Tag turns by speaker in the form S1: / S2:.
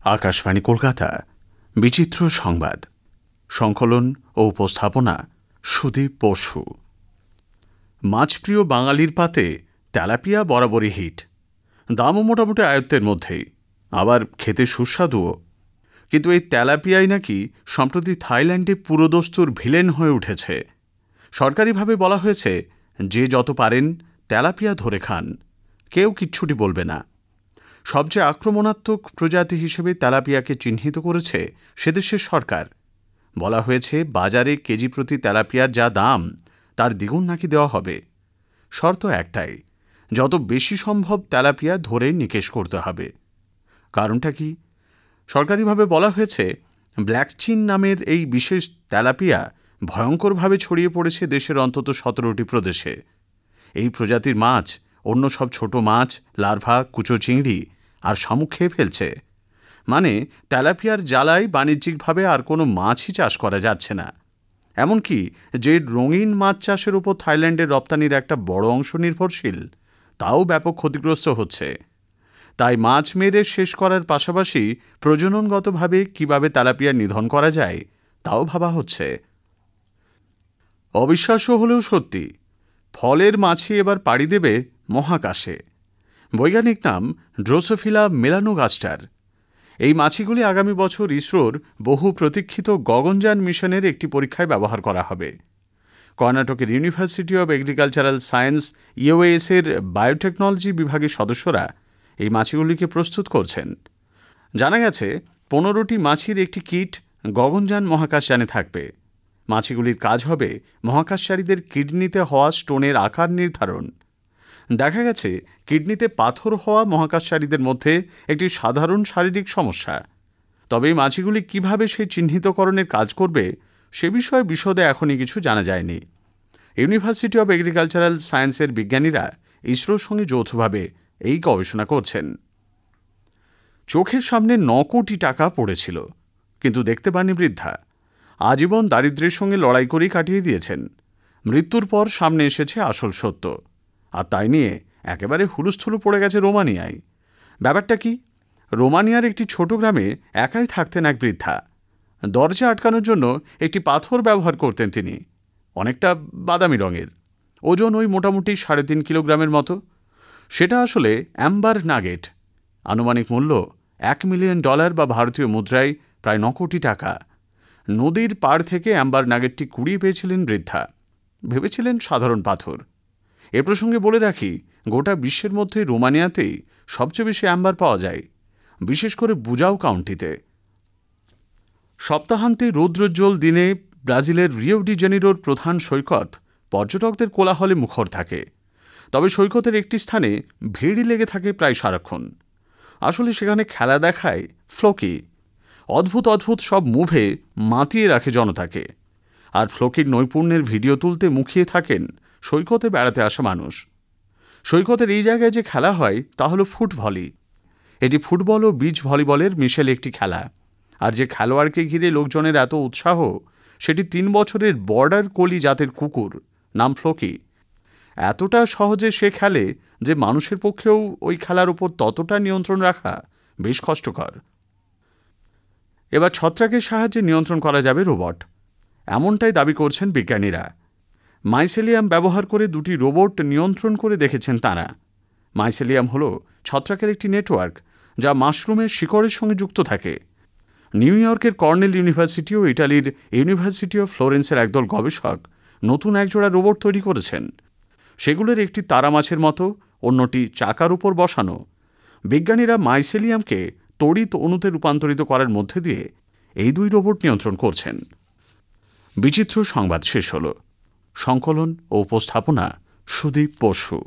S1: आकाशवाणी कलकाता विचित्र संबाद संकलन और उपस्थापना सुदीप बसु। माछप्रिय बांगालिर पाते तेलापिया बराबरই हिट, दामও मोटामुटी आयत्तेर मध्येই, आबार खेते सुस्वादुও। किन्तु এই তেলাপিয়াই নাকি সম্প্রতি থাইল্যান্ডে পুরোদস্তুর ভিলেন হয়ে উঠেছে। সরকারিভাবে বলা হয়েছে যে যত পারেন তেলাপিয়া ধরে খান, কেউ কিচ্ছুটি বলবে না। সবচেয়ে আক্রমণাত্মক প্রজাতি হিসেবে তেলাপিয়াকে চিহ্নিত করেছে সেদেশের সরকার। বলা হয়েছে বাজারে কেজি প্রতি তেলাপিয়ার যা দাম তার দ্বিগুণ নাকি দেওয়া হবে। শর্ত একটাই, যত বেশি সম্ভব তেলাপিয়া ধরে নিকেশ করতে হবে। কারণটা কি? সরকারিভাবে বলা হয়েছে ব্ল্যাক চিন নামের এই বিশেষ তেলাপিয়া ভয়ঙ্করভাবে ছড়িয়ে পড়েছে দেশের অন্তত 17টি প্রদেশে। এই প্রজাতির মাছ অন্য সব ছোট মাছ, লার্ভা, কুচো চিংড়ি আর শামুক খেয়ে ফেলছে। মানে তেলাপিয়ার জ্বালায় বাণিজ্যিকভাবে আর কোনো মাছই চাষ করা যাচ্ছে না। এমনকি যে রঙিন মাছ চাষের উপর থাইল্যান্ডের রপ্তানির একটা বড় অংশ নির্ভরশীল, তাও ব্যাপক ক্ষতিগ্রস্ত হচ্ছে। তাই মাছ মেরে শেষ করার পাশাপাশি প্রজননগতভাবে কিভাবে তেলাপিয়া নিধন করা যায় তাও ভাবা হচ্ছে। অবিশ্বাস্য হলেও সত্যি, ফলের মাছি এবার পাড়ি দেবে মহাকাশে। বৈজ্ঞানিক নাম ড্রোসোফিলা মেলানোগাস্টার। এই মাছিগুলি আগামী বছর ইসরোর বহু প্রতীক্ষিত গগনযান মিশনের একটি পরীক্ষায় ব্যবহার করা হবে। কর্ণাটকের university of agricultural science UAS এর বায়োটেকনোলজি বিভাগের সদস্যরা এই মাছিগুলিকে প্রস্তুত করছেন। জানা গেছে 15টি মাছির একটি কিট গগনযান মহাকাশযানে থাকবে। মাছিগুলির কাজ হবে মহাকাশচারীদের কিডনিতে হওয়া স্টোনের আকার নির্ধারণ। দেখা গেছে কিডনিতে পাথর হওয়া মহাকাশচারীদের মধ্যে একটি সাধারণ শারীরিক সমস্যা। তবে এই মাছিগুলি কিভাবে সেই চিহ্নিতকরণের কাজ করবে সে বিষয়ে বিশদে এখনই কিছু জানা যায়নি। ইউনিভার্সিটি অব এগ্রিকালচারাল সায়েন্সের বিজ্ঞানীরা ইসরোর সঙ্গে যৌথভাবে এই গবেষণা করছেন। চোখের সামনে 9 কোটি টাকা পড়েছিল, কিন্তু দেখতে পাননি বৃদ্ধা। আজীবন দারিদ্র্যের সঙ্গে লড়াই করেই কাটিয়ে দিয়েছেন। মৃত্যুর পর সামনে এসেছে আসল সত্য, আর তাই নিয়ে একেবারে হুলুস্থুলু পড়ে গেছে রোমানিয়ায়। ব্যাপারটা কি? রোমানিয়ার একটি ছোট গ্রামে একাই থাকতেন এক বৃদ্ধা। দরজা আটকানোর জন্য একটি পাথর ব্যবহার করতেন তিনি, অনেকটা বাদামি রঙের, ওজন ওই মোটামুটি 3.5 কিলোগ্রামের মতো। সেটা আসলে অ্যাম্বার নাগেট, আনুমানিক মূল্য $1 মিলিয়ন বা ভারতীয় মুদ্রায় প্রায় 9 কোটি টাকা। নদীর পাড় থেকে অ্যাম্বার নাগেটটি কুড়িয়ে পেয়েছিলেন বৃদ্ধা। ভেবেছিলেন সাধারণ পাথর। এ প্রসঙ্গে বলে রাখি, গোটা বিশ্বের মধ্যে রোমানিয়াতেই সবচেয়ে বেশি অ্যাম্বার পাওয়া যায়, বিশেষ করে বুজাও কাউন্টিতে। সপ্তাহান্তে রৌদ্রোজ্জ্বল দিনে ব্রাজিলের রিও ডি জেনিরোর প্রধান সৈকত পর্যটকদের কোলাহলে মুখর থাকে। তবে সৈকতের একটি স্থানে ভিড়ই লেগে থাকে প্রায় সারাক্ষণ। আসলে সেখানে খেলা দেখায় ফ্লোকি। অদ্ভুত অদ্ভুত সব মুভে মাতিয়ে রাখে জনতাকে। আর ফ্লোকির নৈপুণ্যের ভিডিও তুলতে মুখিয়ে থাকেন সৈকতে বেড়াতে আসা মানুষ। সৈকতের এই জায়গায় যে খেলা হয় তা হলো ফুটভলি। এটি ফুটবল ও বিচ ভলিবলের মিশেল একটি খেলা। আর যে খেলোয়াড়কে ঘিরে লোকজনের এত উৎসাহ, সেটি 3 বছরের বর্ডার কোলি জাতের কুকুর, নাম ফ্লোকি। এতটা সহজে সে খেলে যে মানুষের পক্ষেও ওই খেলার উপর ততটা নিয়ন্ত্রণ রাখা বেশ কষ্টকর। এবার ছত্রাকের সাহায্যে নিয়ন্ত্রণ করা যাবে রোবট, এমনটাই দাবি করছেন বিজ্ঞানীরা। মাইসেলিয়াম ব্যবহার করে 2টি রোবট নিয়ন্ত্রণ করে দেখেছেন তাঁরা। মাইসেলিয়াম হল ছত্রাকের একটি নেটওয়ার্ক যা মাশরুমের শিকড়ের সঙ্গে যুক্ত থাকে। নিউ ইয়র্কের কর্নেল ইউনিভার্সিটি ও ইটালির ইউনিভার্সিটি অফ ফ্লোরেন্সের একদল গবেষক নতুন একজোড়া রোবট তৈরি করেছেন। সেগুলোর একটি তারা মাছের মতো, অন্যটি চাকার উপর বসানো। বিজ্ঞানীরা মাইসেলিয়ামকে তড়িৎ অণুতে রূপান্তরিত করার মধ্যে দিয়ে এই 2 রোবট নিয়ন্ত্রণ করছেন। বিচিত্র সংবাদ শেষ হল। সংকলন ও উপস্থাপনা সুদীপ বসু।